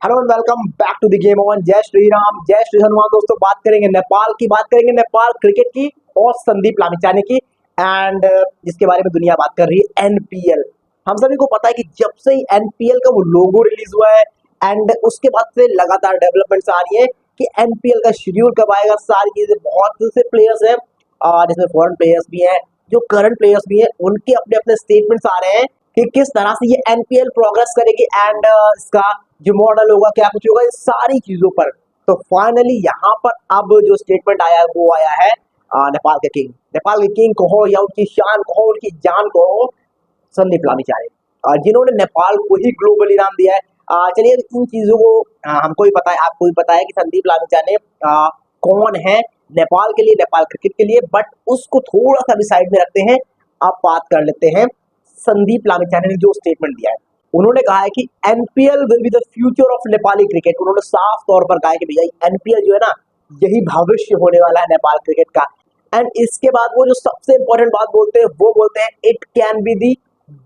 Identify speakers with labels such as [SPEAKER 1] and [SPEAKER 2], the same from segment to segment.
[SPEAKER 1] Hello and welcome back to the game on. जय श्री राम, जय श्री हनुमान। दोस्तों बात करेंगे नेपाल की, बात करेंगे नेपाल क्रिकेट की और संदीप लामिछाने की एंड जिसके बारे में दुनिया बात कर रही है, एनपीएल। हम सभी को पता है कि जब से ही एनपीएल का वो लोगो रिलीज हुआ है एंड उसके बाद से लगातार डेवलपमेंट्स आ रही है कि एनपीएल का शेड्यूल कब आएगा, सारी चीजें। बहुत से प्लेयर्स हैं जिसमें फॉरेन प्लेयर्स भी हैं, जो करंट प्लेयर्स भी हैं, उनके अपने अपने स्टेटमेंट्स आ रहे हैं कि किस तरह से ये एनपीएल प्रोग्रेस करेगी एंड इसका जो मॉडल होगा, क्या कुछ होगा, इस सारी चीजों पर। तो फाइनली यहाँ पर अब जो स्टेटमेंट आया वो आया है नेपाल के किंग कहो या उनकी शान कहो, उनकी जान कहो, संदीप लामिछाने, जिन्होंने नेपाल को ही ग्लोबल इनाम दिया है। चलिए इन चीजों को हमको भी पता है, आपको भी पता है कि संदीप लामिछाने कौन है नेपाल के लिए, नेपाल क्रिकेट के लिए। बट उसको थोड़ा सा भी साइड में रखते हैं, आप बात कर लेते हैं संदीप लामिछाने ने जो स्टेटमेंट दिया है। उन्होंने कहा है कि NPL will be the future of Nepali cricket. उन्होंने साफ तौर पर कहा है कि भैया एनपीएल जो है ना, यही भविष्य होने वाला है नेपाल क्रिकेट का। एंड इसके बाद वो जो सबसे इंपॉर्टेंट बात बोलते हैं वो बोलते हैं it can be the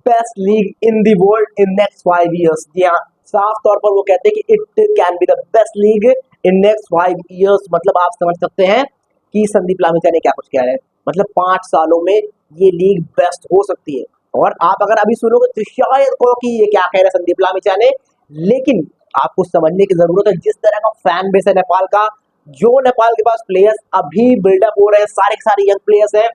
[SPEAKER 1] best league in the world in next 5 years. जी हाँ, साफ तौर पर वो कहते हैं कि it can be the best league in next 5 years. मतलब आप समझ सकते हैं कि संदीप लामिछाने क्या कुछ कह रहे हैं। मतलब 5 सालों में ये लीग बेस्ट हो सकती है। और आप अगर अभी सुनोगे तो शायद कहो कि ये क्या कह रहे हैं संदीप लामिछाने, लेकिन आपको समझने की जरूरत है जिस तरह का फैन बेस है नेपाल का, जो नेपाल के पास प्लेयर्स अभी बिल्डअप हो रहे हैं, सारे के सारे यंग प्लेयर्स हैं।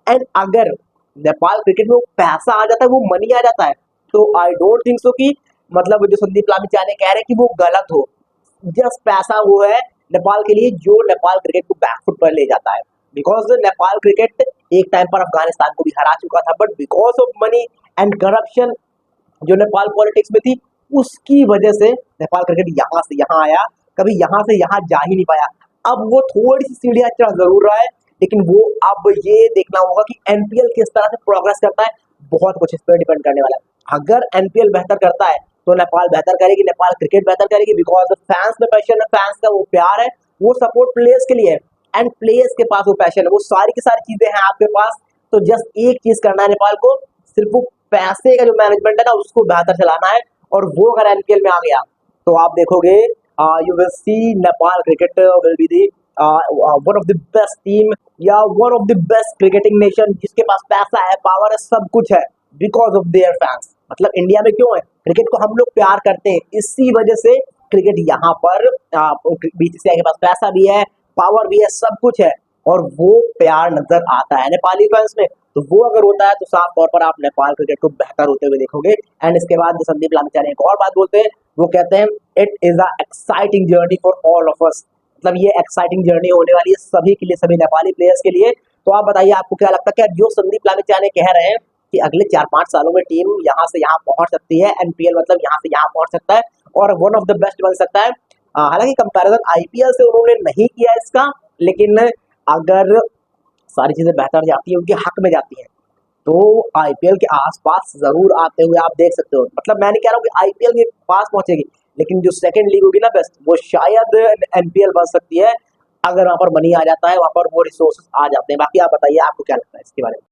[SPEAKER 1] एंड अगर नेपाल क्रिकेट में वो पैसा आ जाता है, वो मनी आ जाता है, तो आई डोंट थिंक सो कि मतलब जो संदीप लामिछाने कह रहे हैं कि वो गलत हो। जस्ट पैसा वो है नेपाल के लिए जो नेपाल क्रिकेट को बैकफुट पर ले जाता है। बिकॉज नेपाल क्रिकेट एक टाइम पर अफगानिस्तान को भी हरा चुका था, but because of money and corruption जो नेपाल पॉलिटिक्स में थी, उसकी वजह से नेपाल क्रिकेट यहाँ से यहाँ आया, कभी यहाँ से यहाँ जा ही नहीं पाया। अब वो थोड़ी सी सीढ़ियाँ चढ़ जरूर रहा है, लेकिन वो अब ये देखना होगा कि एनपीएल किस तरह से प्रोग्रेस करता है। बहुत कुछ इस पर डिपेंड करने वाला है। अगर एनपीएल बेहतर करता है तो नेपाल बेहतर करेगी, नेपाल क्रिकेट बेहतर करेगी। बिकॉज फैंस में पैशन है, फैंस का वो प्यार है, वो सपोर्ट प्लेयर्स के लिए है एंड प्लेयर्स के पास वो पैशन है, वो सारी की सारी चीजें हैं आपके पास। तो जस्ट एक चीज करना है नेपाल को, सिर्फ वो पैसे का जो मैनेजमेंट है ना, उसको बेहतर चलाना है। और वो अगर एनपीएल में आ गया तो आप देखोगे you will see Nepal cricket will be the one of the best team या one of the best cricketing nation, जिसके पास पैसा है, पावर है, सब कुछ है, बिकॉज ऑफ देयर फैंस। मतलब इंडिया में क्यों है क्रिकेट को हम लोग प्यार करते हैं, इसी वजह से क्रिकेट यहाँ पर बीसीसीआई के पास पैसा भी है, पावर भी है, सब कुछ है, और वो प्यार नजर आता है नेपाली फैंस में। तो वो अगर होता है तो साफ तौर पर आप नेपाल क्रिकेट को बेहतर होते हुए देखोगे। एंड इसके बाद संदीप लामिछाने एक और बात बोलते हैं, वो कहते हैं it is a exciting journey for all of us. मतलब ये एक्साइटिंग जर्नी होने वाली है सभी के लिए, सभी नेपाली प्लेयर्स के लिए। तो आप बताइए, आपको क्या लगता है, क्या जो संदीप लामिछाने कह रहे हैं कि अगले 4-5 सालों में टीम यहाँ से यहाँ पहुंच सकती है, एनपीएल मतलब यहाँ से यहाँ पहुंच सकता है और वन ऑफ द बेस्ट बन सकता है। हालांकि कंपैरिजन आईपीएल से उन्होंने नहीं किया इसका, लेकिन अगर सारी चीजें बेहतर जाती है, उनके हक में जाती हैं, तो आईपीएल के आसपास जरूर आते हुए आप देख सकते हो। मतलब मैं नहीं कह रहा हूँ कि आईपीएल के पास पहुंचेगी, लेकिन जो सेकंड लीग होगी ना बेस्ट, वो शायद एनपीएल बन सकती है, अगर वहां पर मनी आ जाता है, वहां पर वो रिसोर्सेस आ जाते हैं। बाकी आप बताइए, आपको क्या लगता है इसके बारे में।